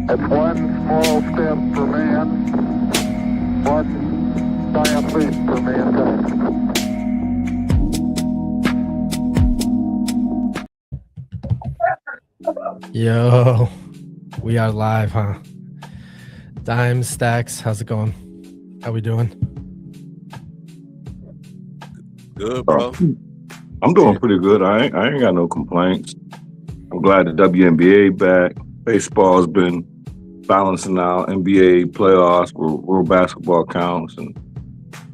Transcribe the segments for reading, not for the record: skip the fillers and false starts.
It's one small step for man, one giant leap for mankind. Yo, we are live, huh? Dimes, Stacks, how's it going? How we doing? Good, bro. I'm doing pretty good. I ain't got no complaints. I'm glad the WNBA back. Baseball's been balancing out. NBA playoffs, where basketball counts, and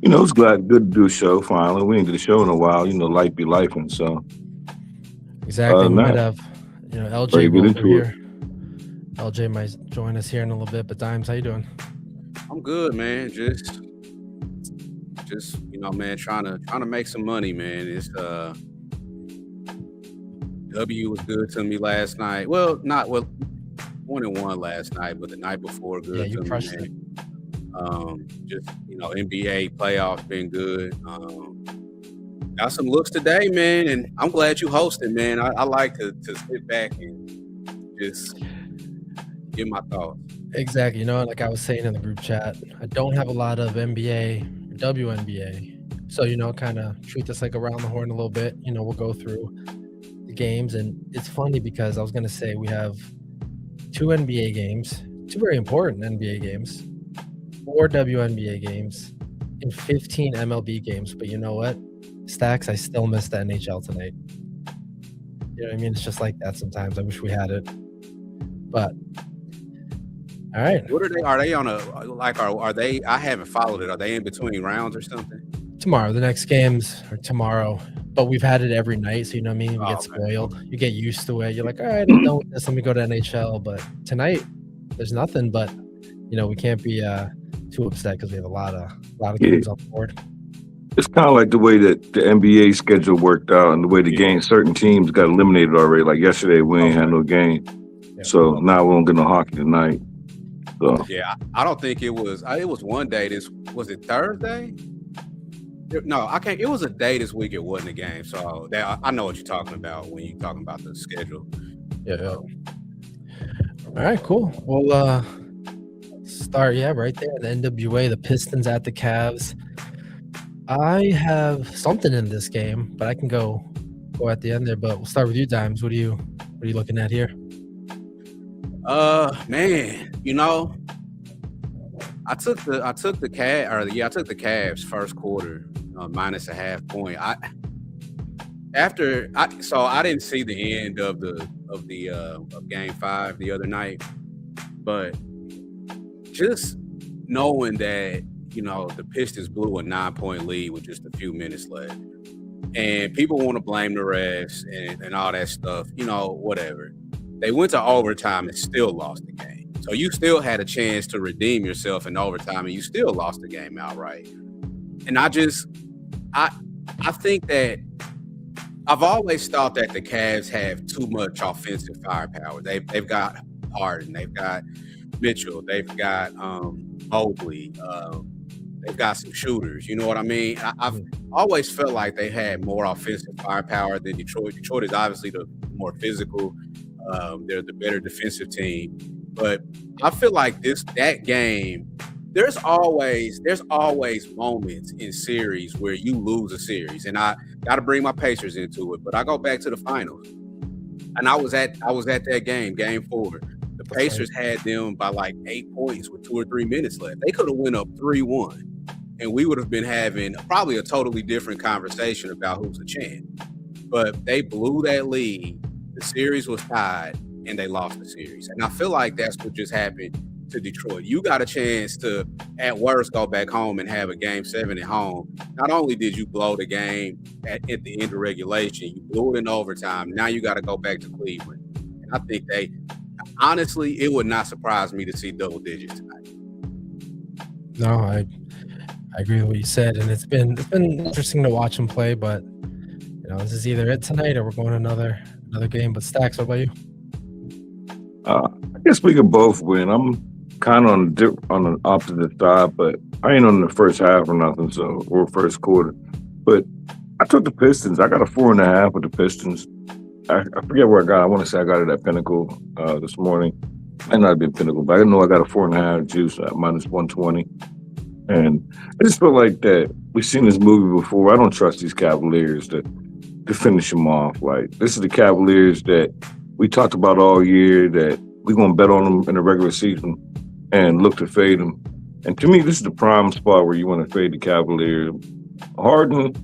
it's good to do a show finally. We ain't did a show in a while. Life be life, and so exactly. We might have, LJ over here. LJ might join us here in a little bit. But Dimes, how you doing? I'm good, man. Just man, trying to make some money, man. It's W was good to me last night. Well, 1-1 last night, but the night before good. Yeah, you crushed it. NBA playoffs been good. Got some looks today, man, and I'm glad you hosted, man. I like to sit back and just give my thoughts. Exactly. Like I was saying in the group chat, I don't have a lot of NBA, WNBA. So, kind of treat this like around the horn a little bit. We'll go through the games. And it's funny because I was going to say we have 2 NBA games, 2 very important NBA games, 4 WNBA games, and 15 MLB games. But you know what? Stacks, I still miss the NHL tonight. You know what I mean? It's just like that sometimes. I wish we had it. But all right. What are they? Are they on are they? I haven't followed it. Are they in between rounds or something? Tomorrow. The next games are tomorrow. But we've had it every night, so you know what I mean? We get spoiled. You get used to it. You're like, all right, I'm done with this. Let me go to NHL. But tonight, there's nothing. But we can't be too upset because we have a lot of games on the board. It's kind of like the way that the NBA schedule worked out and the way the game, certain teams got eliminated already. Like yesterday, we ain't had no game. Yeah. So now we won't get no hockey tonight. So. Yeah, I don't think it was. It was one day. Was it Thursday? No, I can't. It was a day this week. It wasn't a game. So I know what you're talking about when you're talking about the schedule. Yeah. All right, cool. We'll start. Yeah, right there. The NWA, the Pistons at the Cavs. I have something in this game, but I can go at the end there. But we'll start with you, Dimes. What are you looking at here? Man, I took the Cavs first quarter minus a half point. I didn't see the end of game 5 the other night, but just knowing that the Pistons blew a 9-point lead with just a few minutes left, and people want to blame the refs and all that stuff, whatever. They went to overtime and still lost the game. So you still had a chance to redeem yourself in overtime, and you still lost the game outright. And I think that I've always thought that the Cavs have too much offensive firepower. They've got Harden, they've got Mitchell, they've got Mobley, they've got some shooters. You know what I mean? I've always felt like they had more offensive firepower than Detroit. Detroit is obviously the more physical. They're the better defensive team, but I feel like that game. There's always moments in series where you lose a series, and I got to bring my Pacers into it. But I go back to the finals, and I was at that game 4. The Pacers had them by like 8 points with 2 or 3 minutes left. They could have went up 3-1, and we would have been having probably a totally different conversation about who's the champ. But they blew that lead. The series was tied, and they lost the series. And I feel like that's what just happened to Detroit. You got a chance to, at worst, go back home and have a game 7 at home. Not only did you blow the game at the end of regulation, you blew it in overtime. Now you got to go back to Cleveland. And I think honestly, it would not surprise me to see double digits tonight. No, I agree with what you said, and it's been interesting to watch them play. But this is either it tonight or we're going another game. But Stacks, what about you? I guess we could both win. I'm kind of on the opposite side, but I ain't on the first half or nothing, or first quarter. But I took the Pistons. I got a 4.5 with the Pistons. I forget where I got it. I want to say I got it at Pinnacle this morning. Might not have been Pinnacle, but I know I got a 4.5 juice at minus 120. And I just feel like that we've seen this movie before. I don't trust these Cavaliers to finish them off. Like, this is the Cavaliers that we talked about all year, that we're going to bet on them in the regular season and look to fade them. And to me, this is the prime spot where you want to fade the Cavaliers. Harden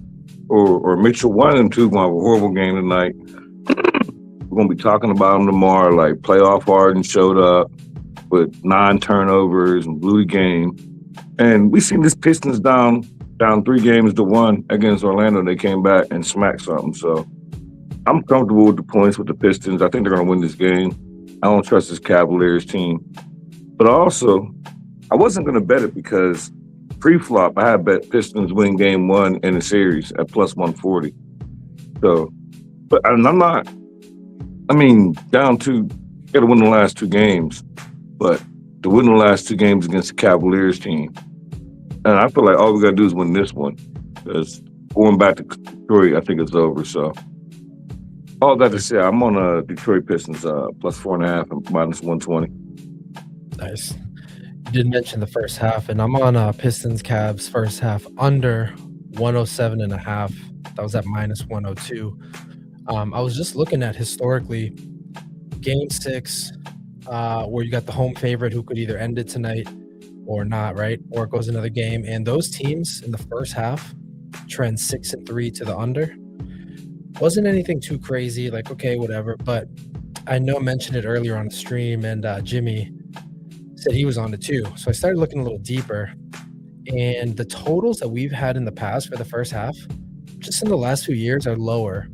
or Mitchell, one of them two going to have a horrible game tonight. We're going to be talking about them tomorrow, like playoff Harden showed up with 9 turnovers and blew the game. And we seen this Pistons down 3-1 against Orlando. They came back and smacked something. So I'm comfortable with the points with the Pistons. I think they're going to win this game. I don't trust this Cavaliers team. But also, I wasn't going to bet it because pre-flop, I had bet Pistons win game 1 in the series at plus 140. So, but I'm not, down to, got to win the last 2 games. But to win the last 2 games against the Cavaliers team, and I feel like all we got to do is win this one. Because going back to Detroit, I think it's over. So, all that to say, I'm on Detroit Pistons plus 4.5 and minus 120. Nice. You did mention the first half, and I'm on Pistons Cavs first half under 107.5. That was at minus 102. I was just looking at historically game 6, where you got the home favorite who could either end it tonight or not, right? Or it goes another game. And those teams in the first half trend 6-3 to the under. Wasn't anything too crazy, like, okay, whatever. But I know I mentioned it earlier on the stream, and Jimmy said he was on it too. So I started looking a little deeper. And the totals that we've had in the past for the first half, just in the last few years, are lower,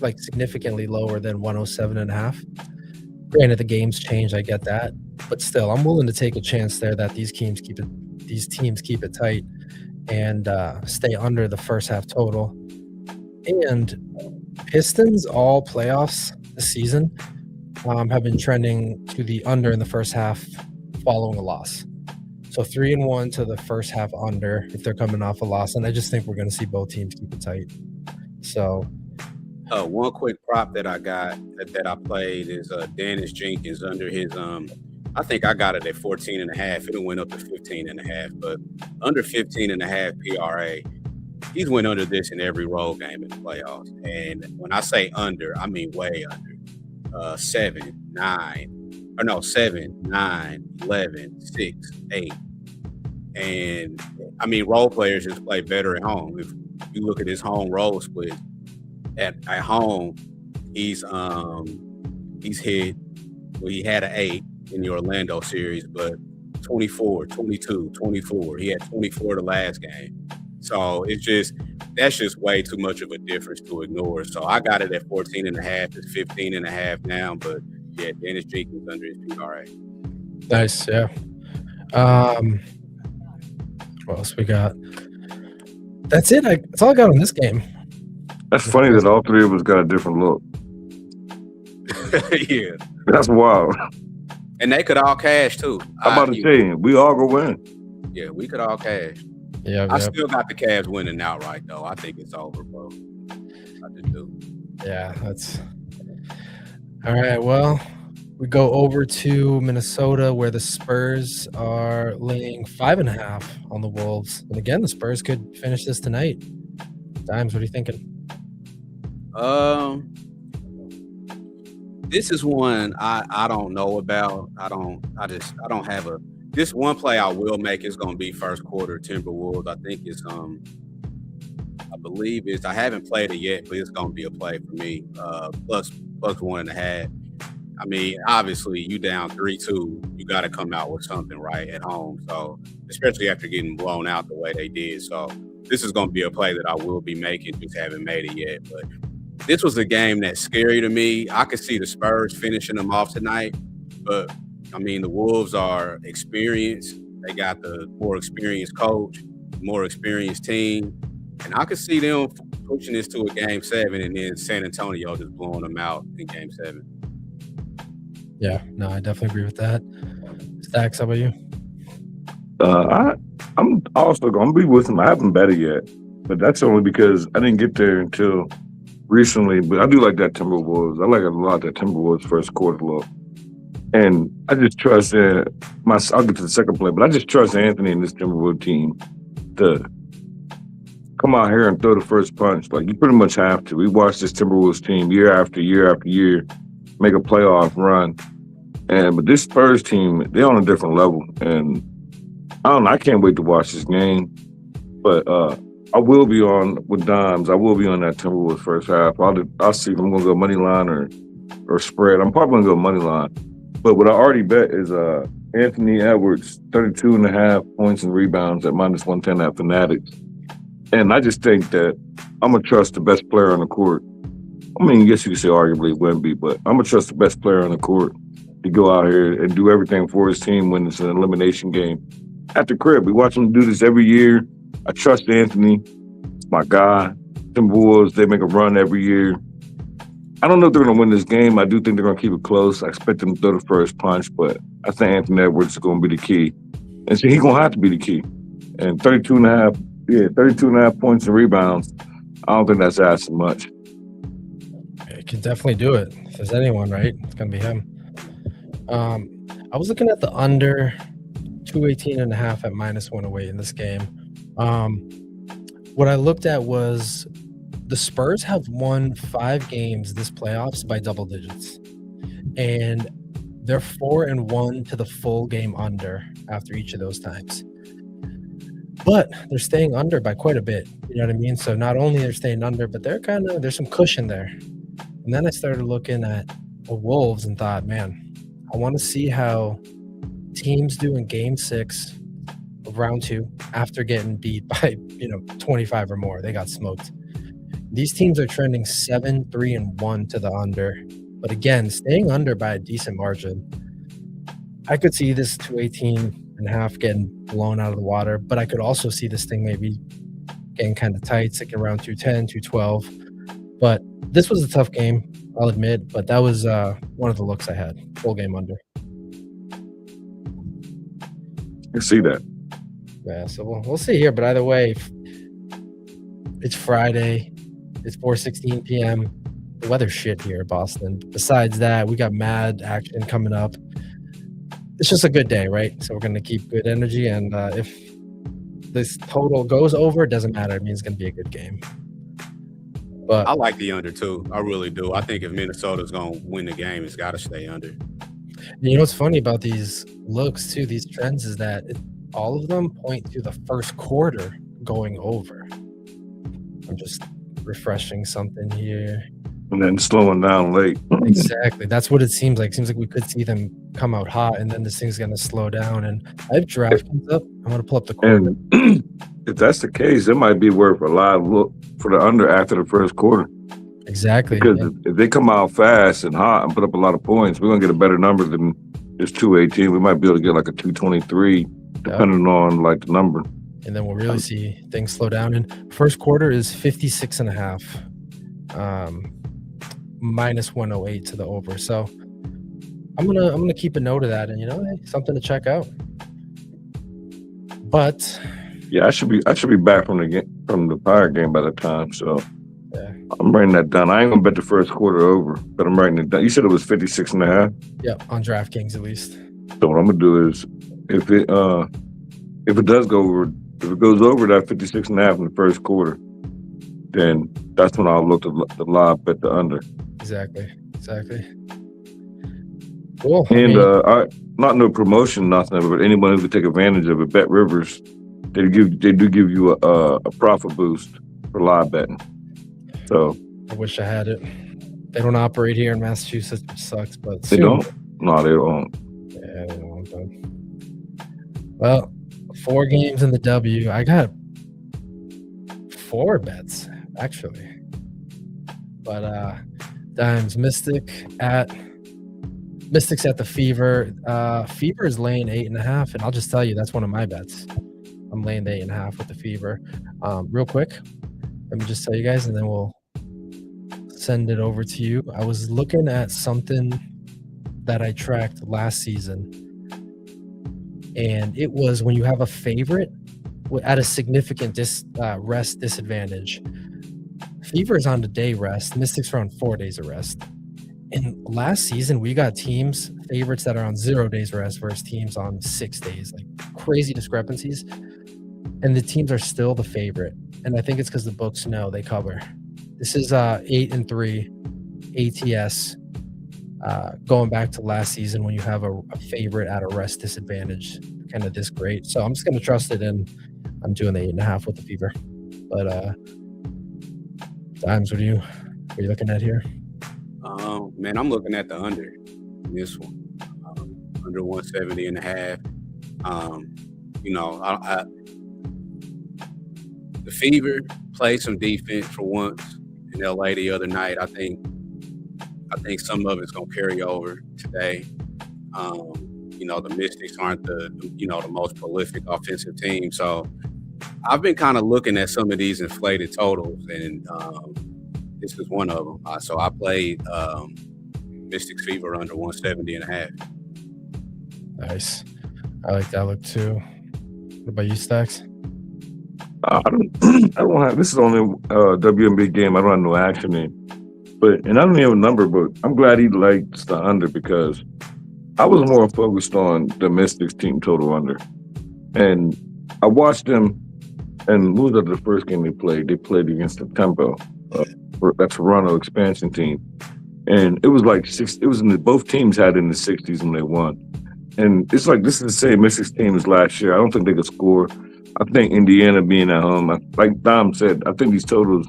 like significantly lower than 107.5. Granted, the game's changed, I get that. But still, I'm willing to take a chance there that these teams keep it tight and stay under the first half total. And Pistons all playoffs this season have been trending to the under in the first half following a loss. So 3-1 to the first half under if they're coming off a loss. And I just think we're going to see both teams keep it tight. So one quick prop that I got that I played is Dennis Jenkins under his I think I got it at 14.5. It went up to 15.5, but under 15.5 PRA. He's went under this in every road game in the playoffs. And when I say under, I mean way under. 7, 9, 11, 6, 8. And I mean, role players just play better at home. If you look at his home role split at home, he's hit, well, he had an 8 in the Orlando series, but 24, 22, 24. He had 24 the last game. So that's just way too much of a difference to ignore. So I got it at 14.5. It's 15.5 now, but yeah, Dennis Jenkins under his PRA. nice, yeah. What else we got? That's it. That's all I got on this game. That's funny that all 3 of us got a different look. Yeah. That's wild. And they could all cash too. I'm about to say, we all go win. Yeah, we could all cash. Yeah, I still got the Cavs winning outright, though. I think it's over, bro. I just do. Yeah, that's all right. Well, we go over to Minnesota where the Spurs are laying 5.5 on the Wolves. And again, the Spurs could finish this tonight. Dimes, what are you thinking? This is one I don't know about. I don't have this one play I will make is going to be first quarter Timberwolves. I think it's I believe it's, I haven't played it yet, but it's going to be a play for me. Plus 1.5. I mean, obviously you down 3-2, you got to come out with something right at home. So especially after getting blown out the way they did. So this is going to be a play that I will be making, just haven't made it yet. But this was a game that's scary to me. I could see the Spurs finishing them off tonight, but I mean, the Wolves are experienced. They got the more experienced coach, more experienced team. And I could see them pushing this to a game 7 and then San Antonio just blowing them out in game 7. Yeah, no, I definitely agree with that. Stacks, how about you? I'm also going to be with them. I haven't bet it yet, but that's only because I didn't get there until recently. But I do like that Timberwolves. I like a lot that Timberwolves first quarter look. And I just trust I'll get to the second play, but I just trust Anthony and this Timberwolves team to come out here and throw the first punch. Like, you pretty much have to. We watched this Timberwolves team year after year after year make a playoff run. But this Spurs team, they're on a different level. And I don't know, I can't wait to watch this game. But I will be on with Dimes. I will be on that Timberwolves first half. I'll see if I'm going to go money line or spread. I'm probably going to go money line. But what I already bet is Anthony Edwards, 32.5 points and rebounds at -110 at Fanatics. And I just think that I'm going to trust the best player on the court. I mean, I guess you could say arguably Wemby, but I'm going to trust the best player on the court to go out here and do everything for his team when it's an elimination game. At the crib, we watch him do this every year. I trust Anthony. It's my guy. Timberwolves, they make a run every year. I don't know if they're going to win this game. I do think they're going to keep it close. I expect them to throw the first punch, but I think Anthony Edwards is going to be the key. And so he's going to have to be the key. And 32.5 points and rebounds, I don't think that's asking much. He can definitely do it. If there's anyone, right, it's going to be him. I was looking at the under 218.5 at -108 in this game. What I looked at was the Spurs have won 5 games this playoffs by double digits, and they're 4-1 to the full game under after each of those times. But they're staying under by quite a bit. You know what I mean? So not only they're staying under, but there's some cushion there. And then I started looking at the Wolves and thought, man, I want to see how teams do in Game 6 of round 2 after getting beat by 25 or more. They got smoked. These teams are trending 7-3-1 to the under, but again, staying under by a decent margin. I could see this 218.5 getting blown out of the water, but I could also see this thing maybe getting kind of tight, sticking around 210, 212. But this was a tough game, I'll admit, but that was one of the looks I had. Full game under. You see that. Yeah, so we'll see here. But either way, it's Friday. It's 4:16 p.m. The weather's shit here in Boston. Besides that, we got mad action coming up. It's just a good day, right? So we're going to keep good energy. And if this total goes over, it doesn't matter. It means it's going to be a good game. But I like the under, too. I really do. I think if Minnesota's going to win the game, it's got to stay under. You know what's funny about these looks, too, these trends, is that all of them point to the first quarter going over. I'm just refreshing something here. And then slowing down late. Exactly. That's what it seems like. Seems like we could see them come out hot, and then this thing's going to slow down. And I have DraftKings up. I'm going to pull up the quarter. And if that's the case, it might be worth a live look for the under after the first quarter. Exactly. Because if they come out fast and hot and put up a lot of points, we're going to get a better number than just 218. We might be able to get like a 223, depending on like the number. And then we'll really see things slow down. And first quarter is 56.5, -108 to the over. So I'm gonna keep a note of that, and hey, something to check out. But yeah, I should be back from the Fire game by the time. So yeah. I'm writing that down. I ain't gonna bet the first quarter over, but I'm writing it down. You said it was 56.5. Yeah, on DraftKings at least. So what I'm gonna do is, if it does go over, if it goes over that 56.5 in the first quarter, then that's when I'll look to live bet the under. Exactly. Cool. And not no promotion, nothing, but anyone who could take advantage of it, Bet Rivers, they do give you a profit boost for live betting. So I wish I had it. They don't operate here in Massachusetts, which sucks. But they don't. No, they don't. Yeah, they don't. Well, 4 games in the W. I got 4 bets actually, but Dimes Mystics at the Fever. Fever is laying 8.5, and I'll just tell you that's one of my bets. I'm laying the 8.5 with the Fever. Real quick, let me just tell you guys, and then we'll send it over to you. I was looking at something that I tracked last season, and it was when you have a favorite at a significant rest disadvantage. Fever is on the day rest. Mystics are on 4 days of rest. And last season, we got teams, favorites that are on 0 days rest versus teams on 6 days, like crazy discrepancies. And the teams are still the favorite. And I think it's because the books know they cover. This is 8-3 ATS, going back to last season when you have a favorite at a rest disadvantage, kind of this great. So I'm just going to trust it, and I'm doing the 8.5 with the fever. But Dimes, what are you looking at here? Man, I'm looking at the under in this one, under 170.5. You know, the Fever played some defense for once in LA the other night. I think some of it's gonna carry over today. You know, the Mystics aren't the most prolific offensive team, so I've been kind of looking at some of these inflated totals, and this is one of them. So I played Mystics Fever under 170.5. Nice. I like that look too. What about you, Stacks? I don't have. This is only WNBA game. I don't have no action in, and I don't even have a number. But I'm glad he likes the under because I was more focused on the Mystics team total under, and I watched them. And who was the first game they played? They played against the Tempo, that Toronto expansion team, and it was like it was both teams had in the 60s when they won, and it's like this is the same Mystics team as last year. I don't think they could score. I think Indiana being at home, like Dom said, I think these totals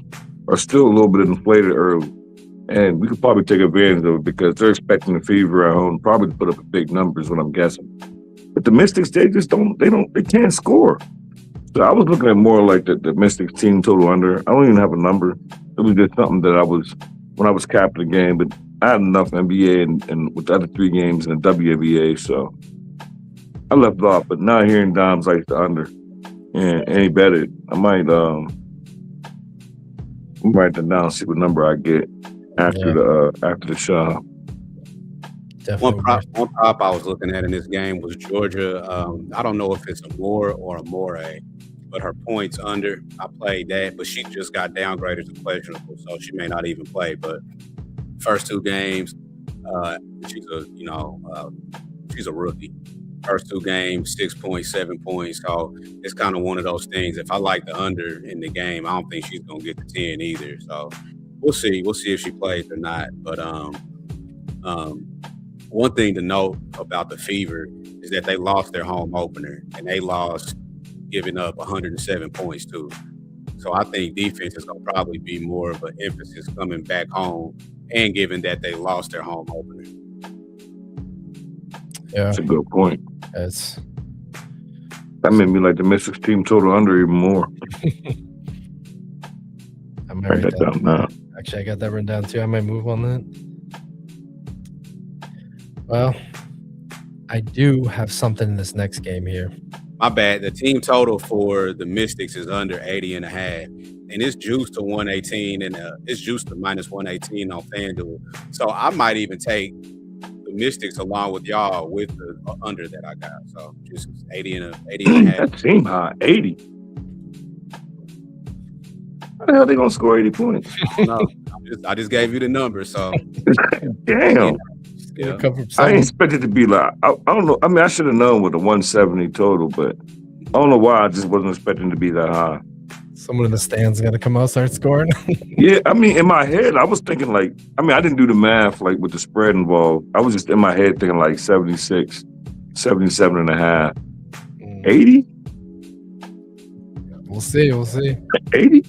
are still a little bit inflated early, and we could probably take advantage of it because they're expecting the Fever at home probably to put up big numbers. What I'm guessing, but the Mystics they can't score. So I was looking at more like the Mystics team total under. I don't even have a number. It was just something that when I was capping the game, but I had enough NBA and with the other 3 games in the WNBA, so I left it off. But now hearing Dom's like the under and he bet it, I might write that down, see what number I get after the show. One prop I was looking at in this game was Georgia. I don't know if it's a Moore or a Morey, but her points under. I played that, but she just got downgraded to questionable, so she may not even play. But first 2 games, she's a rookie. First 2 games, 6 points, 7 points. So it's kind of one of those things. If I like the under in the game, I don't think she's gonna get the 10 either. So we'll see. We'll see if she plays or not. But one thing to note about the Fever is that they lost their home opener, and they lost giving up 107 points too. So I think defense is going to probably be more of an emphasis coming back home, and given that they lost their home opener. Yeah, that's a good point. That made me like the Mystics team total under even more. I might write that down now. Actually, I got that written down too. I might move on that. Well, I do have something in this next game here. My bad. The team total for the Mystics is under 80.5, and it's juiced to 118, and it's juiced to minus 118 on FanDuel. So I might even take the Mystics along with y'all with the under that I got. So just 80.5. That team high, 80. How the hell they gonna score 80 points? No, I just gave you the number. So damn. Yeah. I ain't expected to be like, I don't know. I mean, I should have known with a 170 total, but I don't know why I just wasn't expecting to be that high. Someone in the stands got to come out, start scoring. Yeah, I mean, in my head, I was thinking I didn't do the math like with the spread involved. I was just in my head thinking like 76, 77.5. 80? We'll see. 80?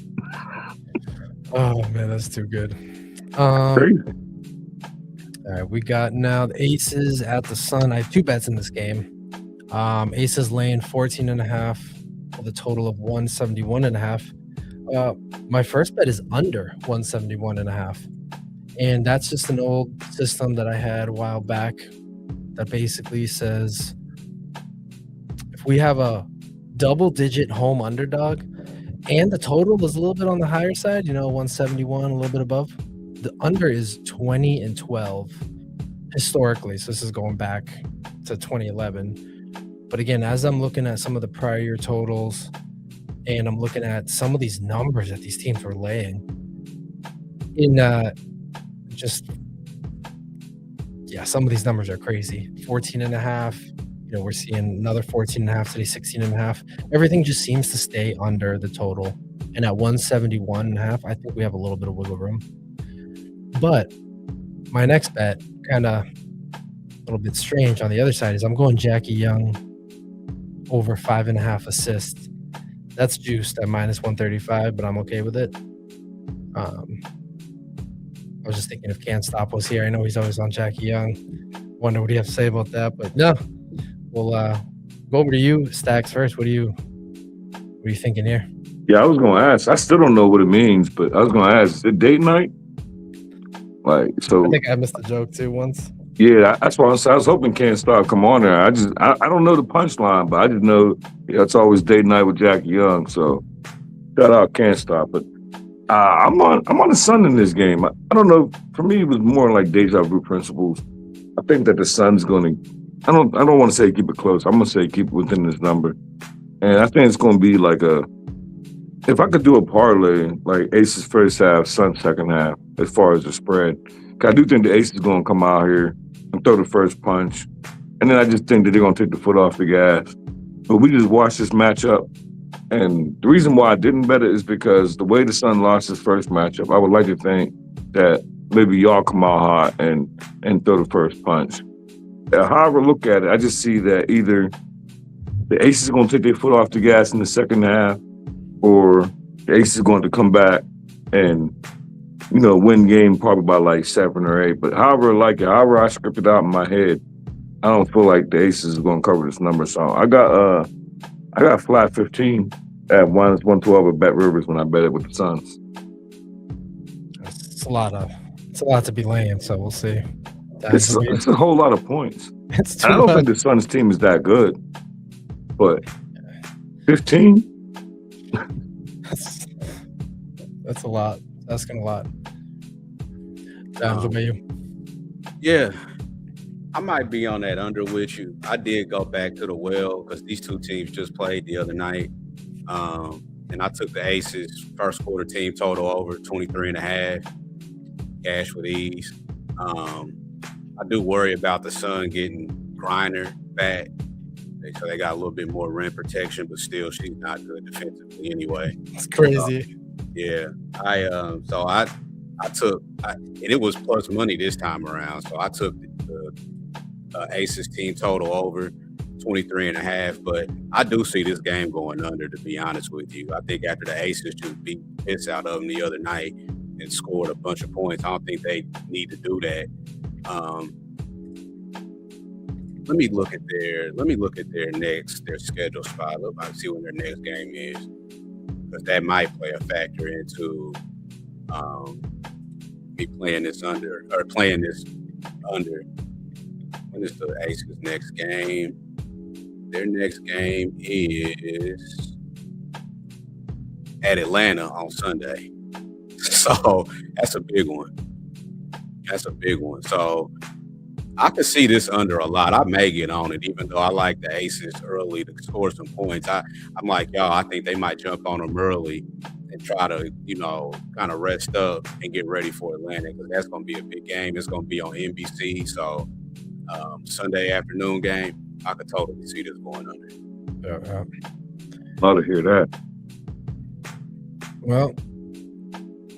Oh, man, that's too good. Crazy. All right, we got now the Aces at the Sun. I have 2 bets in this game. Aces laying 14.5 with a total of 171.5. My first bet is under 171.5. And that's just an old system that I had a while back that basically says if we have a double-digit home underdog and the total is a little bit on the higher side, 171, a little bit above, the under is 20-12 historically. So this is going back to 2011. But again, as I'm looking at some of the prior year totals and I'm looking at some of these numbers that these teams were laying in just yeah, some of these numbers are crazy. 14.5. We're seeing another 14.5 today, 16.5. Everything just seems to stay under the total. And at 171.5, I think we have a little bit of wiggle room. But my next bet, kind of a little bit strange on the other side, is I'm going Jackie Young over 5.5 assists. That's juiced at minus 135, but I'm okay with it. I was just thinking if Can't Stop was here. I know he's always on Jackie Young. Wonder what he has to say about that, but no. We'll go over to you, Stacks, first. What are you thinking here? Yeah, I was going to ask. I still don't know what it means, but I was going to ask, is it date night? Like, so. I think I missed the joke too once. Yeah, that's why I was hoping Can't Stop come on there. I don't know the punchline, but I just know it's always date night with Jackie Young. So shout out Can't Stop. But I'm on the Sun in this game. I don't know. For me, it was more like deja vu principles. I think that the Sun's going to. I don't want to say keep it close. I'm going to say keep it within this number. And I think it's going to be like if I could do a parlay, like Aces first half, Sun second half, as far as the spread. I do think the Aces going to come out here and throw the first punch. And then I just think that they're going to take the foot off the gas. But we just watched this matchup. And the reason why I didn't bet it is because the way the Sun lost his first matchup, I would like to think that maybe y'all come out hot and throw the first punch. However I look at it, I just see that either the Aces are going to take their foot off the gas in the second half, or the Aces are going to come back and, win game probably by like 7 or 8. But however I script it out in my head, I don't feel like the Aces are going to cover this number. So I got flat 15 at minus 112 at Bet Rivers when I bet it with the Suns. It's a lot to be laying, so we'll see. It's a whole lot of points. It's I don't think the Suns team is that good, but 15? That's a lot. That's asking a lot. What about you? Yeah, I might be on that under with you. I did go back to the well because these two teams just played the other night. And I took the Aces first quarter team total over 23.5, cash with ease. I do worry about the Sun getting Griner back. So they got a little bit more rim protection, but still she's not good defensively anyway. It's crazy. Yeah. And it was plus money this time around. So I took the Aces team total over 23.5, but I do see this game going under, to be honest with you. I think after the Aces just beat the piss out of them the other night and scored a bunch of points, I don't think they need to do that. Let me look at their schedule spot. Look, I see when their next game is, because that might play a factor into me playing this under. When is the Aces' next game? Their next game is at Atlanta on Sunday. So that's a big one. So I could see this under a lot. I may get on it, even though I like the Aces early to score some points. I'm like, y'all, I think they might jump on them early and try to, kind of rest up and get ready for Atlanta, because that's going to be a big game. It's going to be on NBC. So Sunday afternoon game, I could totally see this going under. Yeah. Love to hear that. Well,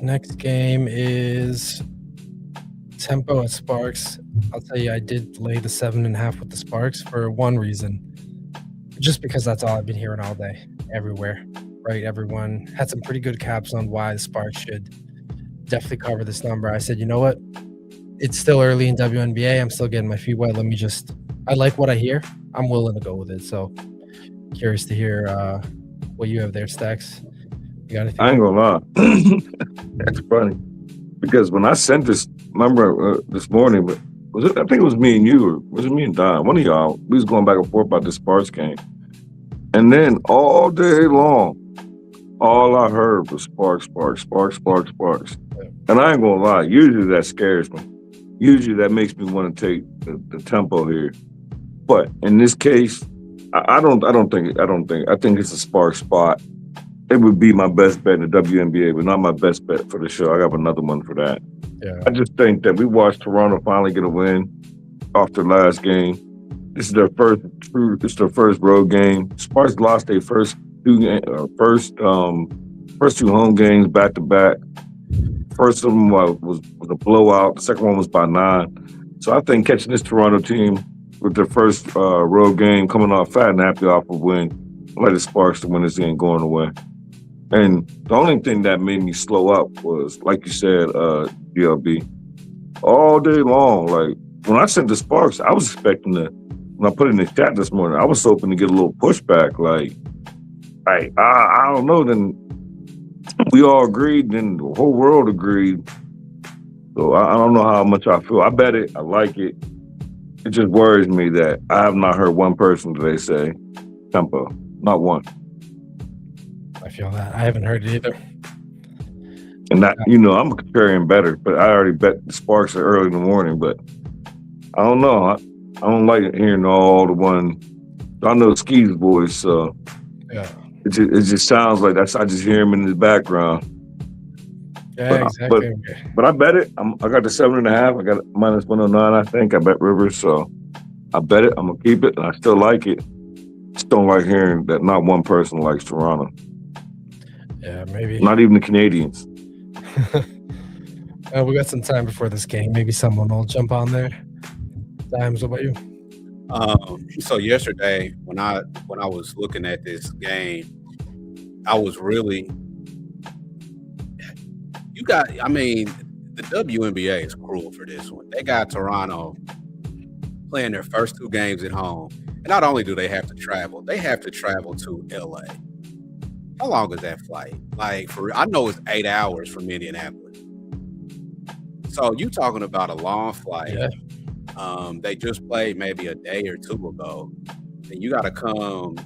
next game is Tempo and Sparks. I'll tell you, I did lay the 7.5 with the Sparks for one reason. Just because that's all I've been hearing all day, everywhere, right? Everyone had some pretty good caps on why the Sparks should definitely cover this number. I said, you know what? It's still early in WNBA. I'm still getting my feet wet. I like what I hear. I'm willing to go with it. So curious to hear what you have there, Stacks. You got anything? I ain't gonna lie. That's funny. Because when I sent this, remember this morning, but I think it was me and you, or was it me and Don? One of y'all, we was going back and forth about this Sparks game. And then all day long, all I heard was Sparks. And I ain't gonna lie, usually that scares me. Usually that makes me want to take the tempo here. But in this case, I think it's a Sparks spot. It would be my best bet in the WNBA, but not my best bet for the show. I got another one for that. Yeah. I just think that we watched Toronto finally get a win. off their last game. This is their first road game. Sparks lost their first two home games back to back. First of them was a blowout. The second one was by 9. So I think catching this Toronto team with their first road game, coming off fat and happy off a win, I like the Sparks to win this game going away. And the only thing that made me slow up was, like you said, GLB, all day long. Like when I said the Sparks, I was expecting when I put it in the chat this morning, I was hoping to get a little pushback. Like I don't know. Then we all agreed, then the whole world agreed. So I don't know how much I feel. I bet it. I like it. It just worries me that I have not heard one person today say tempo. Not one. I feel that. I haven't heard it either. And that, I'm a contrarian better, but I already bet the Sparks early in the morning. But I don't know. I don't like hearing all the one. I know Ski's voice, so Yeah. it just sounds like that's. I just hear him in the background. Yeah, exactly. But I bet it. I got the 7.5. I got -109. I think I bet Rivers, so I bet it. I'm gonna keep it, and I still like it. Just don't like hearing that not one person likes Toronto. Yeah, maybe. Not even the Canadians. We got some time before this game. Maybe someone will jump on there. Dimes, what about you? So yesterday, when I was looking at this game, I was really. The WNBA is cruel for this one. They got Toronto playing their first 2 games at home. And not only do they have to travel, they have to travel to LA. How long is that flight? Like, I know it's 8 hours from Indianapolis. So you talking about a long flight. Yeah. They just played maybe a day or 2 ago. And you got to come,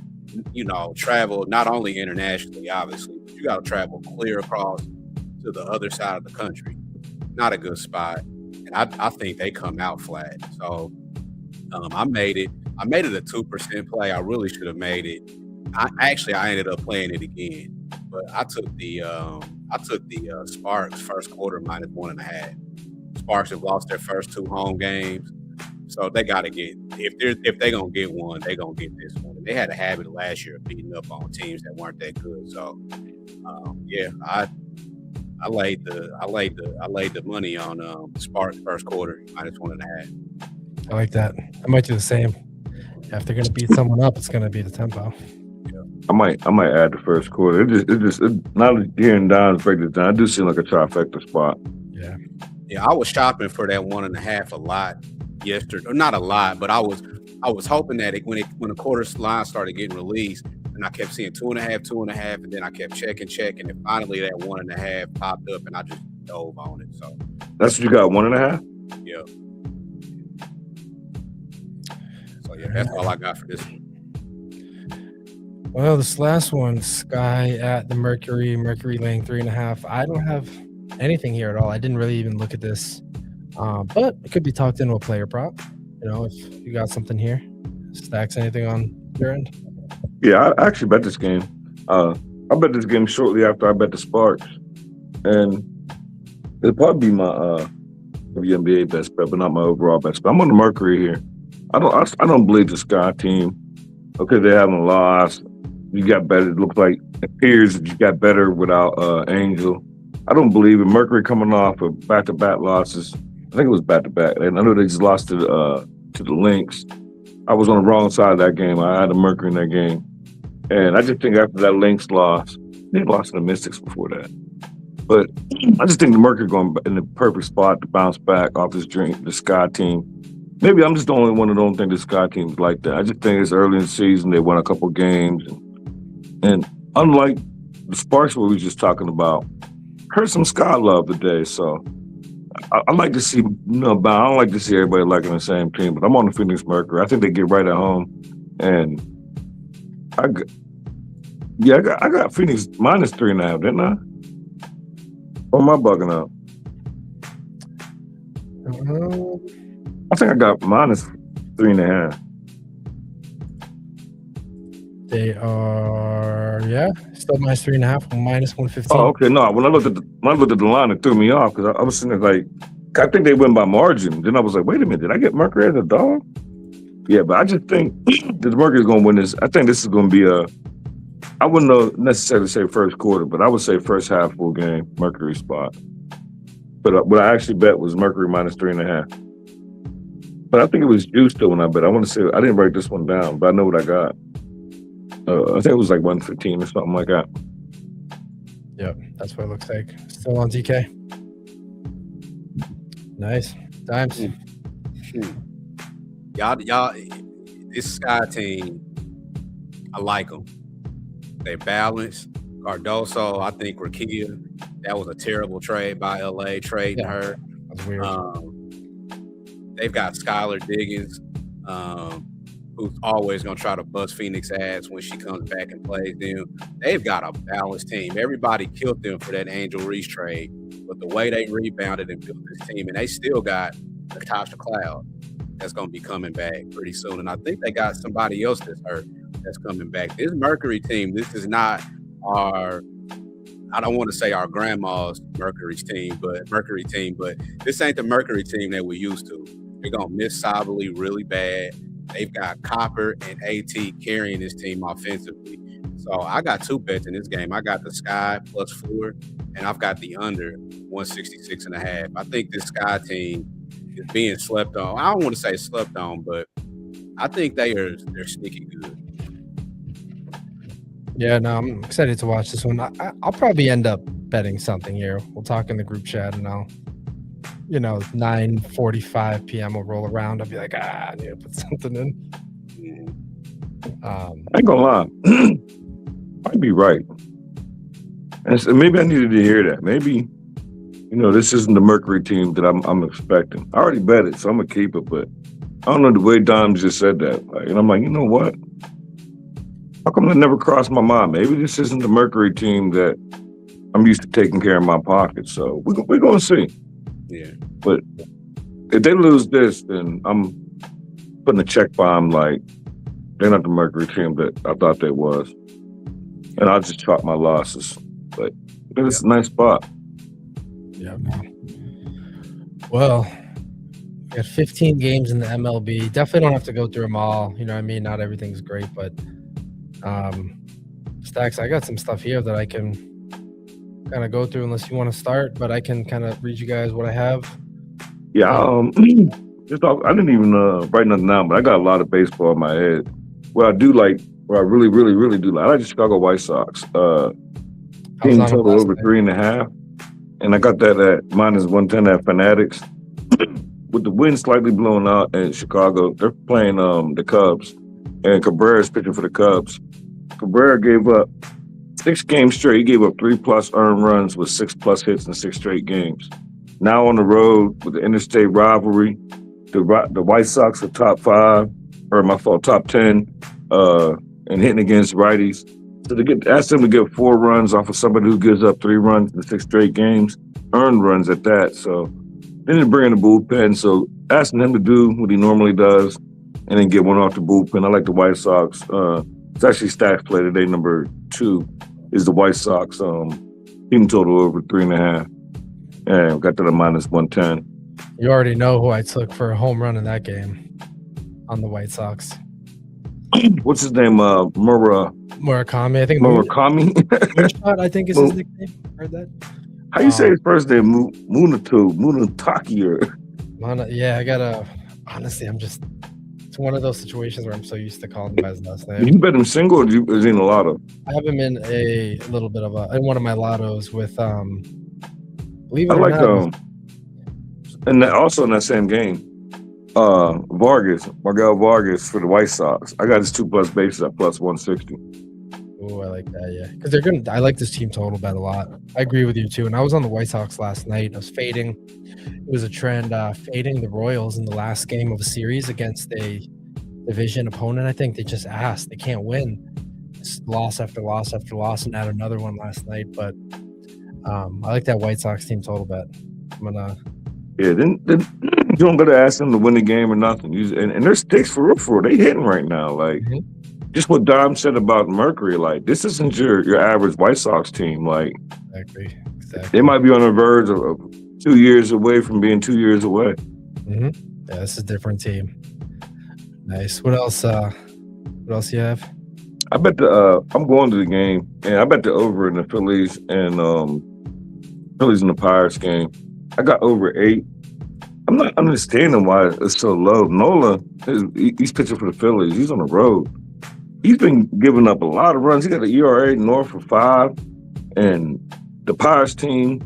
travel not only internationally, obviously, but you got to travel clear across to the other side of the country. Not a good spot. And I think they come out flat. So I made it a 2% play. I really should have made it. I ended up playing it again. But I took the Sparks first quarter -1.5. Sparks have lost their first 2 home games. So they gotta get if they're gonna get one, they're gonna get this one. They had a habit last year of beating up on teams that weren't that good. So I laid the money on Sparks first quarter -1.5. I like that. I might do the same. If they're gonna beat someone up, it's gonna be the tempo. I might add the first quarter. It just now that hearing Don's break this down, I do seem like a trifecta spot. Yeah, I was shopping for that 1.5 a lot yesterday. Or not a lot, but I was hoping that when the quarter line started getting released, and I kept seeing 2.5, 2.5, and then I kept checking, and finally that 1.5 popped up, and I just dove on it. So that's what you got, 1.5? Yeah. So yeah, that's all I got for this one. Well, this last one, Sky at the Mercury laying 3.5. I don't have anything here at all. I didn't really even look at this, but it could be talked into a player prop. If you got something here, Stacks, anything on your end? Yeah, I actually bet this game. I bet this game shortly after I bet the Sparks, and it'll probably be my WNBA best bet, but not my overall best bet. I'm on the Mercury here. I don't believe the Sky team. Okay, they haven't lost. You got better. It looks like it appears that you got better without Angel. I don't believe it. Mercury coming off of back-to-back losses. I think it was back-to-back. And I know they just lost to the Lynx. I was on the wrong side of that game. I had the Mercury in that game. And I just think after that Lynx loss, they lost to the Mystics before that. But I just think the Mercury going in the perfect spot to bounce back off the Sky team. Maybe I'm just the only one that don't think the Sky team's like that. I just think it's early in the season. They won a couple games. And unlike the Sparks we were just talking about, heard some Sky love today. So I like to see, but I don't like to see everybody liking the same team. But I'm on the Phoenix Mercury. I think they get right at home. And I got Phoenix -3.5, didn't I? Or am I bugging out? I think I got -3.5. They are, still -3.5, -115. Oh, okay. No, when I looked at the line, it threw me off because I was sitting there like, I think they win by margin. Then I was like, wait a minute, did I get Mercury as a dog? Yeah, but I just think that Mercury's going to win this. I think this is going to be I wouldn't necessarily say first quarter, but I would say first half full game, Mercury spot. But what I actually bet was Mercury minus 3.5. But I think it was juiced though when I bet. I want to say, I didn't write this one down, but I know what I got. I think it was like 115 or something like that. Yep, that's what it looks like. Still on DK. Nice. Dimes. Y'all, this Sky team, I like them. They balance. Cardoso, I think Rakia, that was a terrible trade by LA, trading her. That's weird. They've got Skylar Diggins, who's always going to try to bust Phoenix ass when she comes back and plays them. They've got a balanced team. Everybody killed them for that Angel Reese trade, but the way they rebounded and built this team, and they still got Natasha Cloud that's going to be coming back pretty soon. And I think they got somebody else that's hurt that's coming back. This Mercury team, this is not I don't want to say our grandma's Mercury team, but this ain't the Mercury team that we used to. They're going to miss Sabally really bad. They've got Copper and AT carrying this team offensively. So I got 2 bets in this game. I got the Sky plus 4, and I've got the under 166.5. I think this Sky team is being slept on. I don't want to say slept on, but I think they're sneaky good. Yeah, no, I'm excited to watch this one. I'll probably end up betting something here. We'll talk in the group chat, and I'll, 9:45 p.m. will roll around. I'll be like, I need to put something in. I ain't gonna lie. I'd be right. And so maybe I needed to hear that. Maybe, this isn't the Mercury team that I'm expecting. I already bet it, so I'm gonna keep it. But I don't know the way Dom just said that. And I'm like, you know what? How come that never crossed my mind? Maybe this isn't the Mercury team that I'm used to taking care of my pockets. So we're going to see. Yeah. But if they lose this, then I'm putting a check by them like they're not the Mercury team that I thought they was. And I'll just chalk my losses. But it's a nice spot. Yeah. Well, we got 15 games in the MLB. Definitely don't have to go through them all. You know what I mean? Not everything's great, but Stacks, I got some stuff here that I can kind of go through unless you want to start, but I can kind of read you guys what I have. Yeah, I didn't even write nothing down, but I got a lot of baseball in my head. What I really, really, really do like, I like the Chicago White Sox. Team total over 3.5, and I got that at minus 110 at Fanatics. With the wind slightly blowing out in Chicago, they're playing the Cubs, and Cabrera's pitching for the Cubs. Cabrera gave up 6 games straight. He gave up 3+ earned runs with 6+ hits in 6 straight games. Now on the road with the interstate rivalry, the White Sox are top 10, and hitting against righties. So ask them to get 4 runs off of somebody who gives up 3 runs in 6 straight games, earned runs at that. So they didn't bring in the bullpen. So asking him to do what he normally does and then get one off the bullpen. I like the White Sox. It's actually Stacks play today. Number 2 is the White Sox. Team total over 3.5. And got that at minus 110. You already know who I took for a home run in that game on the White Sox. What's his name? Murakami. I think Murakami. Moonshot, I think is his nickname. Heard that? How you say his first name? Munataki or? Yeah, I gotta. Honestly, it's one of those situations where I'm so used to calling him by his last name. You bet him single or is he in a lotto? I have him in a little bit of in one of my lottos with believe it I or like not, and also in that same game, Miguel Vargas for the White Sox. I got his 2+ bases at plus 160. Oh, I like that, yeah. Because I like this team total bet a lot. I agree with you too. And I was on the White Sox last night. I was fading. It was a trend, fading the Royals in the last game of a series against a division opponent. I think they just asked. They can't win. It's loss after loss after loss, and had another one last night. But I like that White Sox team total bet. I'm gonna. Yeah, then you don't gotta ask them to win the game or nothing. And their sticks for real. They hitting right now. Like just what Dom said about Mercury. Like this isn't your average White Sox team. Like exactly. They might be on the verge of 2 years away from being 2 years away. Yeah, this is a different team. Nice. What else? What else you have? I bet I'm going to the game, and I bet the over in the Phillies and the Pirates game. I got over 8. I'm not understanding why it's so low. Nola, he's pitching for the Phillies. He's on the road. He's been giving up a lot of runs. He got an ERA north of 5, and the Pirates team,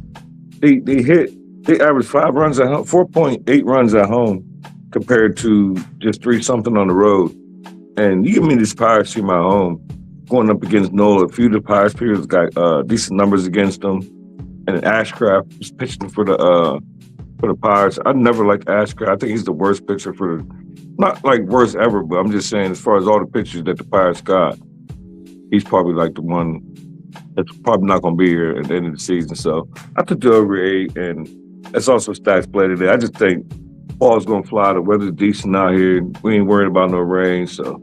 they average 5 runs at home, 4.8 runs at home, compared to just 3-something on the road. And you give me this Pirates team at home, going up against Nola. A few of the Pirates players got decent numbers against them, and Ashcraft is pitching for the Pirates. I never liked Ashcraft. I think he's the worst pitcher not like worst ever, but I'm just saying as far as all the pitchers that the Pirates got, he's probably like the one that's probably not going to be here at the end of the season. So I took the over 8, and that's also stats play today. I just think ball's going to fly. The weather's decent out here. We ain't worried about no rain. So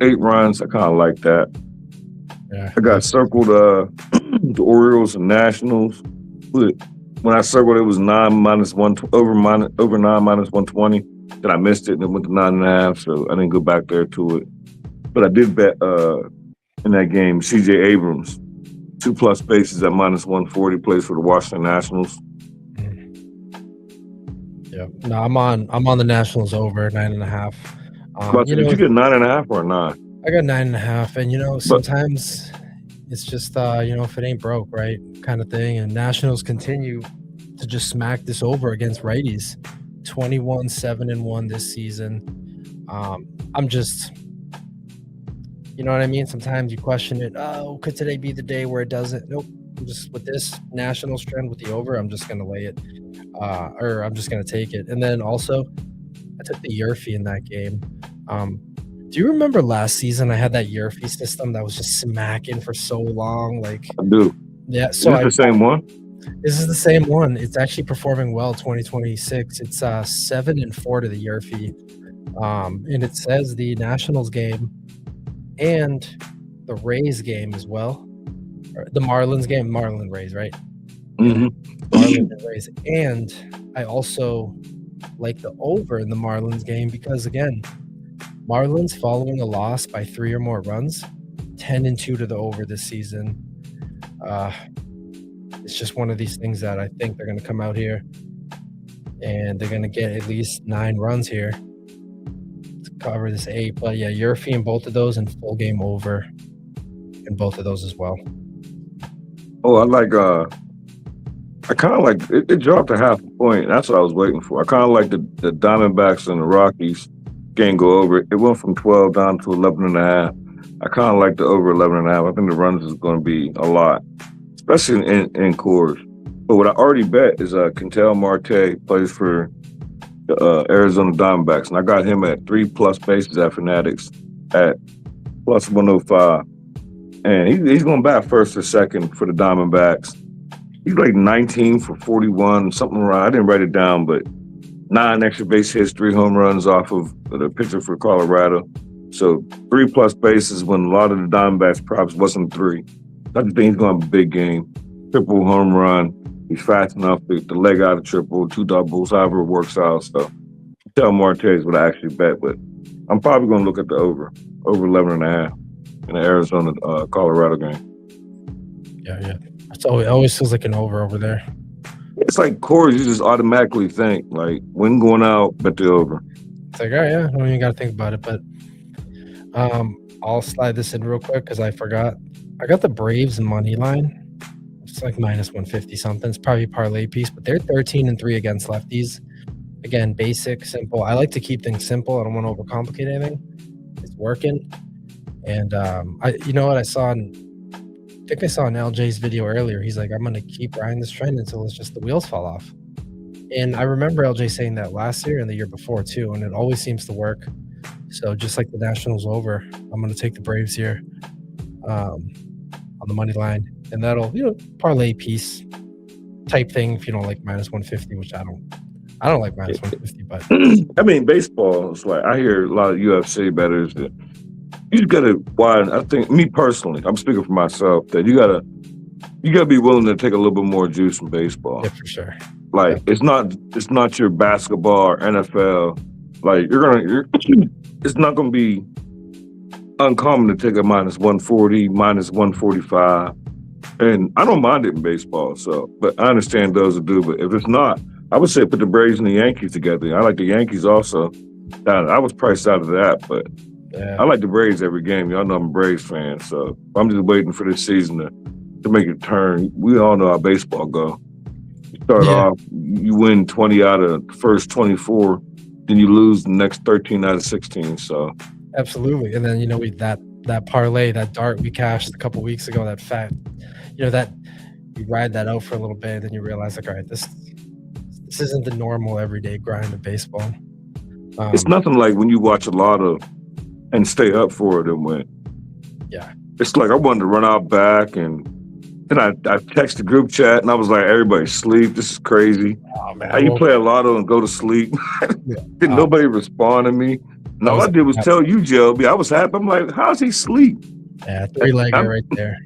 8 runs, I kind of like that. Yeah. I got circled the Orioles and Nationals. But when I circled, it was 9 minus 1 over 9 minus 120. Then I missed it and it went to 9.5. So I didn't go back there to it. But I did bet in that game, C.J. Abrams, 2+ bases at minus 140, plays for the Washington Nationals. Yeah. No, I'm on the Nationals over 9.5. Did you get 9.5 or 9? I got 9.5, and sometimes it's just if it ain't broke, right, kind of thing. And Nationals continue to just smack this over against righties, 21-7-1 this season. I'm just, you know what I mean. Sometimes you question it. Oh, could today be the day where it doesn't? Nope. I'm just with this Nationals trend with the over, I'm just gonna lay it, or I'm just gonna take it. And then also, I took the Yurfie in that game. Do you remember last season I had that Yurfie system that was just smacking for so long? Like, I do. Yeah. So is this the same one? This is the same one. It's actually performing well. 2026. It's 7-4 to the Yurfie, and it says the Nationals game and the Rays game as well. Or the Marlins game, Marlin Rays, right? Mm-hmm. Marlins and Rays, and I also like the over in the Marlins game because again, Marlins following a loss by 3 or more runs, 10-2 to the over this season. It's just one of these things that I think they're going to come out here and they're going to get at least 9 runs here to cover this 8. But yeah, Yurfie in both of those and full game over in both of those as well. Oh, I kind of like it dropped a half a point. That's what I was waiting for. I kind of like the Diamondbacks and the Rockies game go over. It went from 12 down to 11.5. I kind of like the over 11.5. I think the runs is going to be a lot, especially in Coors. But what I already bet is Ketel Marte plays for the Arizona Diamondbacks, and I got him at 3+ bases at Fanatics at plus 105. And he's going back first or second for the Diamondbacks. He's like 19 for 41, something around. I didn't write it down, but 9 extra base hits, 3 home runs off of the pitcher for Colorado. So 3+ bases when a lot of the Diamondbacks props wasn't 3. I just think he's going to have a big game. Triple home run. He's fast enough to leg out a triple, 2 doubles, however it works out. So Ketel Marte is what I actually bet, but I'm probably going to look at the over 11.5 in the Arizona Colorado game. Yeah. So it always feels like an over there. It's like Coors, you just automatically think like when going out, bet the over. It's like, oh yeah, I don't even got to think about it. But I'll slide this in real quick because I forgot. I got the Braves money line. It's like minus 150 something. It's probably a parlay piece, but they're 13-3 against lefties. Again, basic, simple. I like to keep things simple. I don't want to overcomplicate anything. It's working. And you know what I saw I think I saw in LJ's video earlier. He's like, I'm going to keep riding this trend until it's just the wheels fall off. And I remember LJ saying that last year and the year before too, and it always seems to work. So just like the Nationals over, I'm going to take the Braves here on the money line, and that'll parlay piece type thing if you don't like minus 150, which I don't like minus 150, but I mean baseball. It's like I hear a lot of UFC bettors that you just gotta widen. I think me personally, I'm speaking for myself, that you gotta be willing to take a little bit more juice in baseball. yeah, for sure. Like it's not your basketball or NFL. Like it's not gonna be uncommon to take a minus 140, minus 145. And I don't mind it in baseball, but I understand those who do. But if it's not, I would say put the Braves and the Yankees together. I like the Yankees also. I was priced out of that, but I like the Braves every game. Y'all know I'm a Braves fan, so I'm just waiting for this season to make it turn. We all know how baseball go. You start off, you win 20 out of the first 24, then you lose the next 13 out of 16. So absolutely, and then that parlay, that dart we cashed a couple weeks ago, that fact, that you ride that out for a little bit, then you realize like, all right, this isn't the normal everyday grind of baseball. It's nothing like when you watch a Lotto and stay up for it and win. Yeah, it's like I wanted to run out back, and then I texted the group chat and I was like, everybody sleep. This is crazy. Oh, man, how you play a Lotto and go to sleep? Did nobody respond to me? And all I did was tell you, Joby. I was happy. I'm like, how's he sleep? Yeah, 3-legger right there.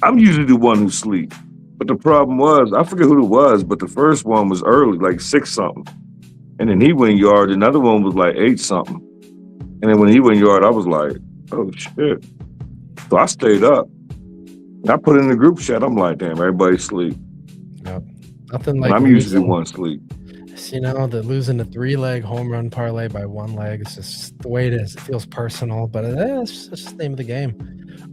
I'm usually the one who sleep. But the problem was, I forget who it was, but the first one was early, like 6-something. And then he went yard. Another one was like 8-something. And then when he went yard, I was like, oh, shit. So I stayed up. And I put it in the group chat. I'm like, damn, everybody sleep. Yep. Nothing like I'm usually one sleep. The losing a 3-leg home run parlay by 1 leg. It's just the way it is. It feels personal, but it's just the name of the game.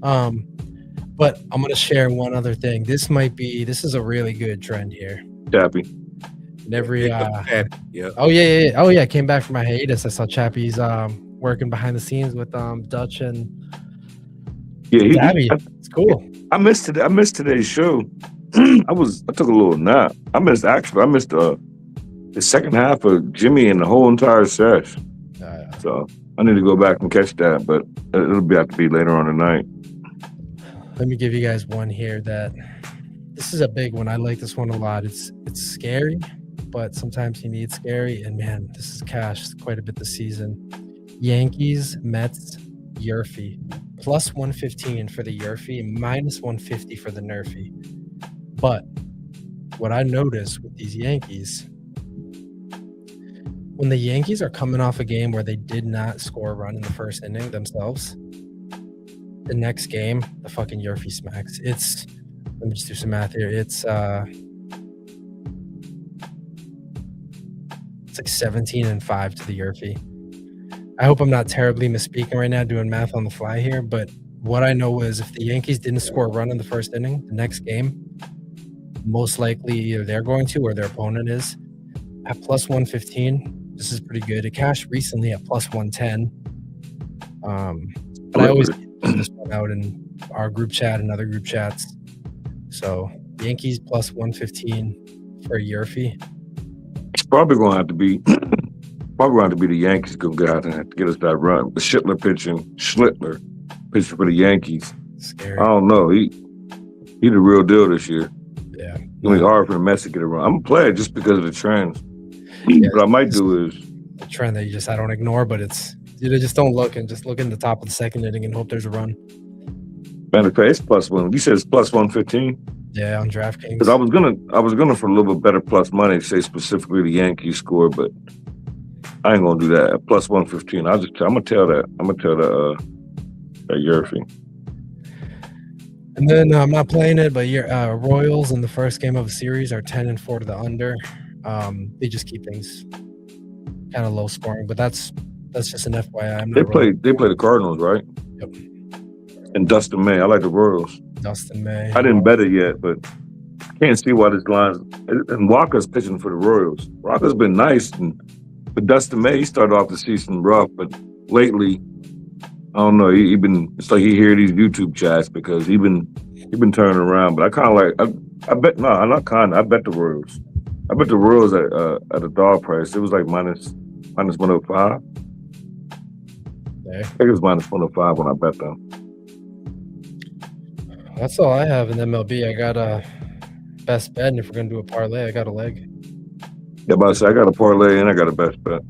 But I'm going to share one other thing. This is a really good trend here. Chappie. And every, yeah. Oh, yeah. Oh, yeah. I came back from my hiatus. I saw Chappie's working behind the scenes with Dutch and Gabby. It's cool. I missed today's show. I took a little nap. I missed the second half of Jimmy and the whole entire sesh. So I need to go back and catch that, but it'll have to be later on tonight. Let me give you guys one here this is a big one. I like this one a lot. It's scary, but sometimes you need scary. And man, this is cashed quite a bit this season. Yankees, Mets, Yerfie. Plus 115 for the Yerfie, minus 150 for the Nerfie. But what I noticed with these Yankees, when the Yankees are coming off a game where they did not score a run in the first inning themselves, the next game, the fucking Yerfie smacks. Let me just do some math here. It's like 17-5 to the Yerfie. I hope I'm not terribly misspeaking right now doing math on the fly here, but what I know is if the Yankees didn't score a run in the first inning, the next game, most likely either they're going to or their opponent is. At plus 115, this is pretty good. It cashed recently at plus 110. But I always put this one out in our group chat and other group chats. So Yankees plus 115 for Yerfie. It's probably going to have to be the Yankees going to get out and get us that run. The Schlittler pitching for the Yankees. Scary. I don't know. He the real deal this year. Yeah. It's going to be hard for the Mets to get a run. I'm going to play it just because of the trends. Yeah, what I might do is a trend that I don't ignore, but it's just don't look and just look in the top of the second inning and hope there's a run. It's plus one. You said it's plus 115. Yeah, on DraftKings. Because I was gonna for a little bit better plus money say specifically the Yankees score, but I ain't gonna do that. At plus 115. I'm gonna tell that Yerfie. And then I'm not playing it, but Royals in the first game of a series are 10-4 to the under. They just keep things kind of low scoring, but that's just an FYI. They play the Cardinals, right? Yep. And Dustin May. I like the Royals. Dustin May. I didn't bet it yet, but can't see why this line's and Walker's pitching for the Royals. Walker's been nice, but Dustin May, he started off the season rough, but lately, I don't know. It's like he hear these YouTube chats because he been turning around. But I kind of I bet the Royals. I bet the Royals at a dog price. It was like minus 105. Okay. I think it was minus 105 when I bet them. That's all I have in MLB. I got a best bet, and if we're gonna do a parlay, I got a leg. Yeah, but I say I got a parlay and I got a best bet.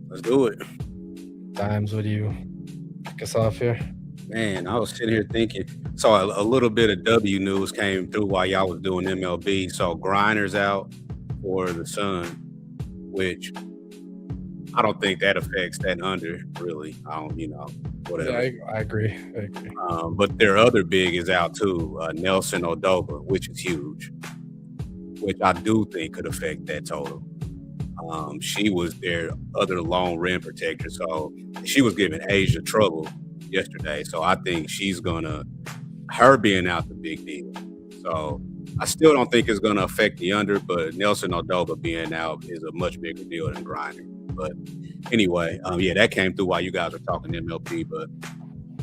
Let's do it. Dimes, what do you kick us off here? Man, I was sitting here thinking. So a little bit of W news came through while y'all was doing MLB. So Grinders out for the Sun, which I don't think that affects that under, really. I don't, whatever. Yeah, I agree. But their other big is out too, Nelson Odoba, which is huge, which I do think could affect that total. She was their other lone rim protector, so she was giving Asia trouble yesterday. So I think her being out the big deal. So I still don't think it's gonna affect the under, but Nelson Odoba being out is a much bigger deal than Griner. But anyway, that came through while you guys were talking MLP. But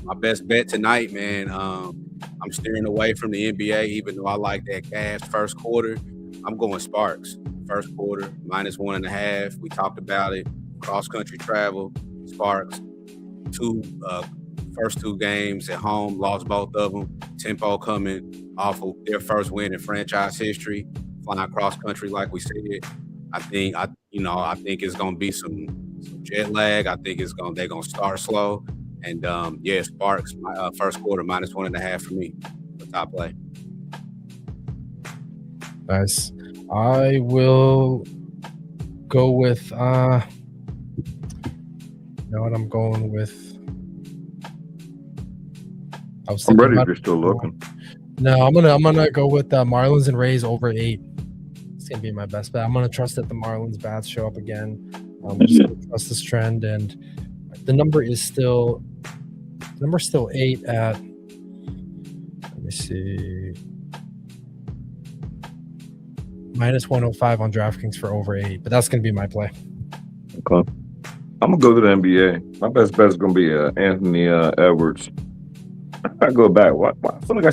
my best bet tonight, man, I'm steering away from the NBA, even though I like that Cavs first quarter. I'm going Sparks. First quarter, -1.5. We talked about it. Cross-country travel, Sparks. First two games at home, lost both of them. Tempo coming off of their first win in franchise history, flying cross-country like we said. I think it's going to be some jet lag. I think they're going to start slow. And, Sparks, first quarter, -1.5 for me. The top play. Nice. I will go with, I'm going with. I'm ready if you're still looking. No, I'm gonna go with Marlins and Rays over 8. It's gonna be my best bet. I'm gonna trust that the Marlins bats show up again. I'm just gonna trust this trend, and the number is still 8 at. Let me see. -105 on DraftKings for over 8, but that's gonna be my play. Okay. I'm gonna go to the NBA. My best bet is gonna be Anthony Edwards. I go back. I feel like I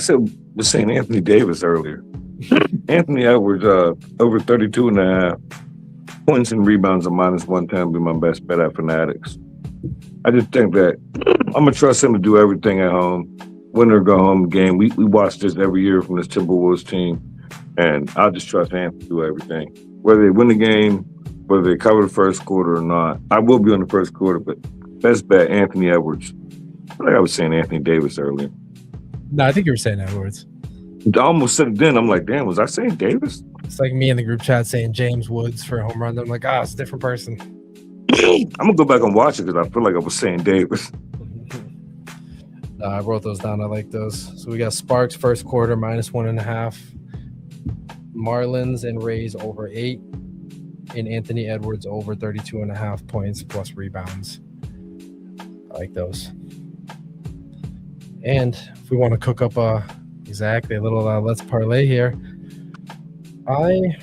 was saying Anthony Davis earlier. Anthony Edwards over 32.5 points and rebounds at -110 be my best bet at Fanatics. I just think that I'm gonna trust him to do everything at home. Win or go home game. We watch this every year from this Timberwolves team, and I'll just trust Anthony to do everything. Whether they win the game, whether they cover the first quarter or not. I will be on the first quarter, but best bet Anthony Edwards. I feel like I was saying Anthony Davis earlier. No, I think you were saying Edwards. I almost said it then. I'm like, damn, was I saying Davis? It's like me in the group chat saying James Woods for a home run. I'm like, it's a different person. I'm gonna go back and watch it because I feel like I was saying Davis. I wrote those down. I like those. So we got Sparks first quarter -1.5, Marlins and Rays over 8, and Anthony Edwards over 32.5 points plus rebounds. I like those. And if we want to cook up a little let's parlay here, I'm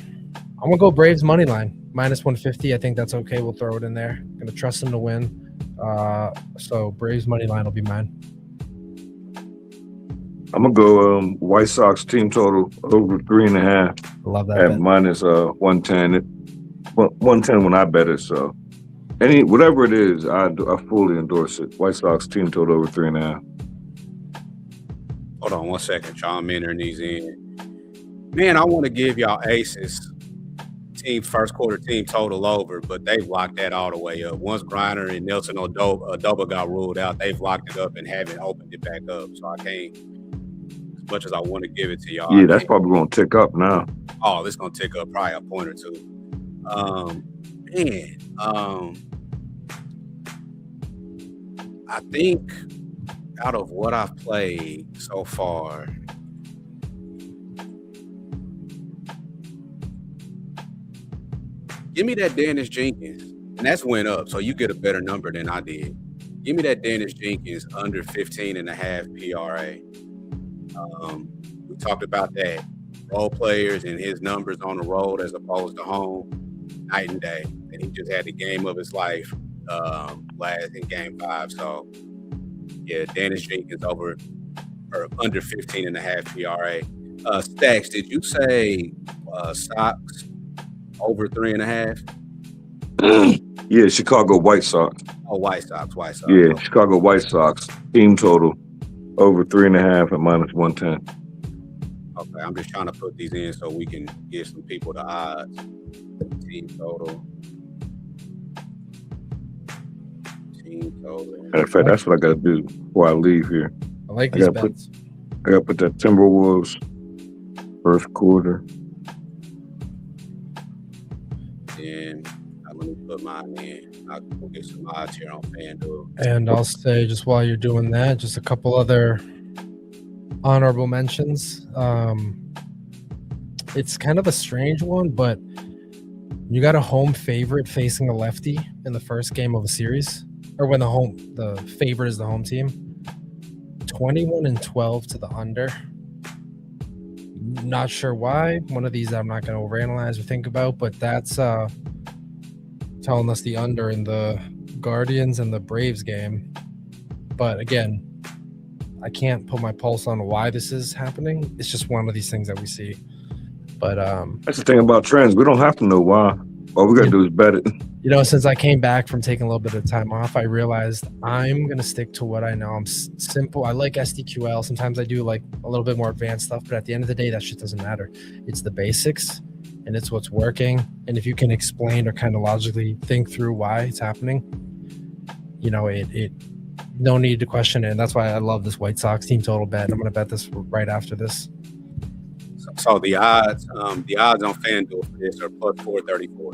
gonna go Braves money line -150. I think that's okay. We'll throw it in there. Gonna trust them to win. So Braves money line will be mine. I'm gonna go White Sox team total over 3.5. I love that. At bet. -110. 110 when I bet it. So whatever it is, I fully endorse it. White Sox team total over 3.5. Hold on 1 second, y'all. I'm entering these in. Man, I want to give y'all Aces team first quarter team total over, but they've locked that all the way up. Once Griner and Nelson Odoba got ruled out, they've locked it up and haven't opened it back up. So I can't, as much as I want to give it to y'all. Yeah, that's probably going to tick up now. Oh, this going to tick up probably a point or two. I think out of what I've played so far, give me that Dennis Jenkins. And that's went up, so you get a better number than I did. Give me that Dennis Jenkins under 15.5 PRA. We talked about that. Role players and his numbers on the road as opposed to home, night and day. And he just had the game of his life last in game 5. So, yeah, Dennis Jenkins over or under 15.5 PRA. Stacks, did you say Sox over 3.5? Yeah, Chicago White Sox. Oh, White Sox. Yeah, Chicago White Sox team total over 3.5 at -110. Okay, I'm just trying to put these in so we can give some people the odds. Team total. Matter of fact, that's what I got to do before I leave here. I like these bets. I got to put that Timberwolves first quarter. put mine in. I'll go get some odds here on FanDuel. And I'll say, just while you're doing that, just a couple other honorable mentions. It's kind of a strange one, but you got a home favorite facing a lefty in the first game of a series, or when the favorite is the home team. 21-12 to the under. Not sure why. One of these I'm not going to overanalyze or think about, but that's telling us the under in the Guardians and the Braves game. But again, I can't put my pulse on why this is happening. It's just one of these things that we see. But that's the thing about trends. We don't have to know why. All we got to do is bet it. You know, since I came back from taking a little bit of time off, I realized I'm going to stick to what I know. I'm simple. I like SDQL. Sometimes I do like a little bit more advanced stuff, but at the end of the day, that shit doesn't matter. It's the basics, and it's what's working. And if you can explain or kind of logically think through why it's happening, you know, it no need to question it. And that's why I love this White Sox team total bet. I'm going to bet this right after this. So the odds on FanDuel for this are plus 434.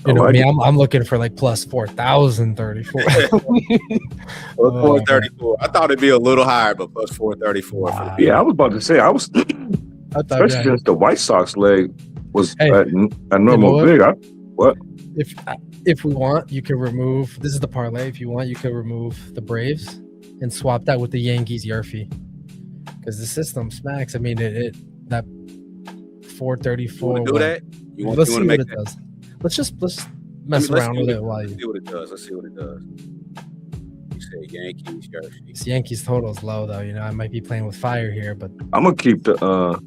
You know, I'm looking for like plus 4,034. Plus 434. I thought it'd be a little higher, but plus 434. Wow. Yeah, I was about to say, especially since the White Sox leg was at normal big. If we want, you can remove, this is the parlay. If you want, you can remove the Braves and swap that with the Yankees Yerfie. Because the system smacks. I mean, that 434. You want to do that? Let's see what it does. Let's mess around with it while Let's see what it does. You say Yankees, Yerfie. This Yankees total is low, though. You know, I might be playing with fire here, but I'm gonna keep the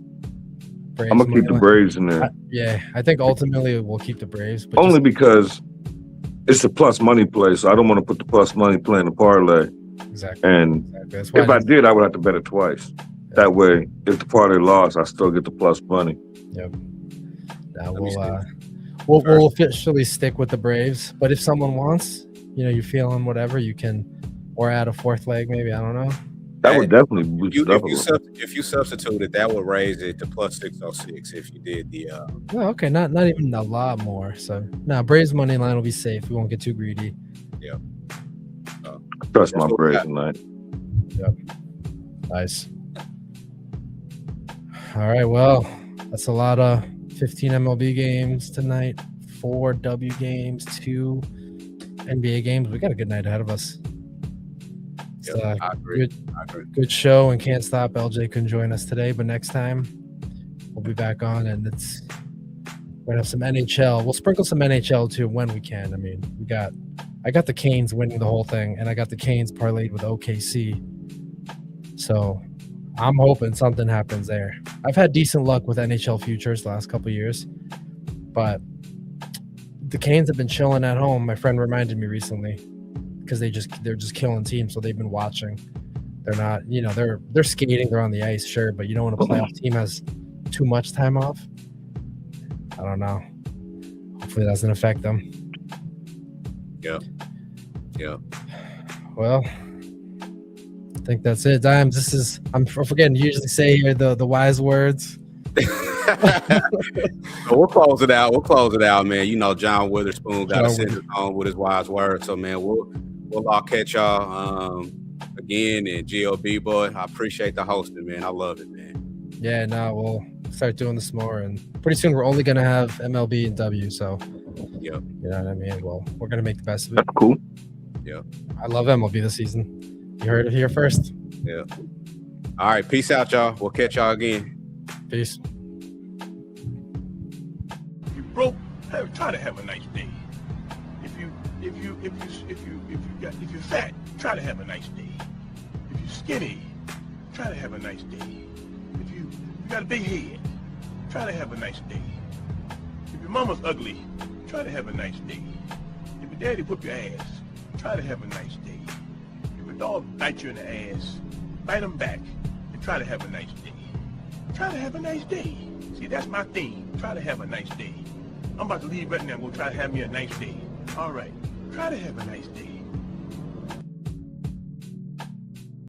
Braves in there. I think ultimately we'll keep the Braves, but only because it's a plus money play, so I don't want to put the plus money play in the parlay. Exactly. And if I did, I would have to bet it twice. Yeah. That way, if the parlay lost, I still get the plus money. Yep. Now we'll officially stick with the Braves, but if someone wants, you know, you're feeling whatever, you can, or add a fourth leg, maybe. I don't know. That would definitely boost it up. If you substituted, that would raise it to plus 606 if you did the. Oh, okay, not even a lot more. So now Braves money line will be safe. We won't get too greedy. Yeah. Trust my Braves tonight. Yep. Nice. All right. Well, that's a lot of 15 MLB games tonight, 4 W games, 2 NBA games. We got a good night ahead of us. Yep, I agree. Good show, and can't stop. LJ couldn't join us today, but next time we'll be back on, and we're gonna have some NHL. We'll sprinkle some NHL too when we can. I mean, I got the Canes winning the whole thing, and I got the Canes parlayed with OKC. So I'm hoping something happens there. I've had decent luck with NHL futures the last couple of years, but the Canes have been chilling at home. My friend reminded me recently, because they're just killing teams, so they've been watching. They're not, you know, they're skating, they're on the ice, sure, but you know when a playoff team has too much time off, I don't know. Hopefully it doesn't affect them. Yeah. Well, I think that's it. Dimes, I'm forgetting to usually say here the wise words. We'll close it out, man. You know, John Witherspoon got to send us home with his wise words. So, man, we'll all catch y'all again. And GOB, boy, I appreciate the hosting, man. I love it, man. Yeah, no, we'll start doing this more. And pretty soon we're only going to have MLB and W. So, yep. You know what I mean? Well, we're going to make the best of it. That's cool. Yeah. I love MLB this season. You heard it here first. Yeah. All right. Peace out, y'all. We'll catch y'all again. Peace. You broke, try to have a nice day. If you're fat, try to have a nice day. If you're skinny, try to have a nice day. If you got a big head, try to have a nice day. If your mama's ugly, try to have a nice day. If your daddy whoop your ass, try to have a nice day. If a dog bites you in the ass, bite him back and try to have a nice day. Try to have a nice day. See, that's my theme. Try to have a nice day. I'm about to leave right now and go try to have me a nice day. All right. Try to have a nice day.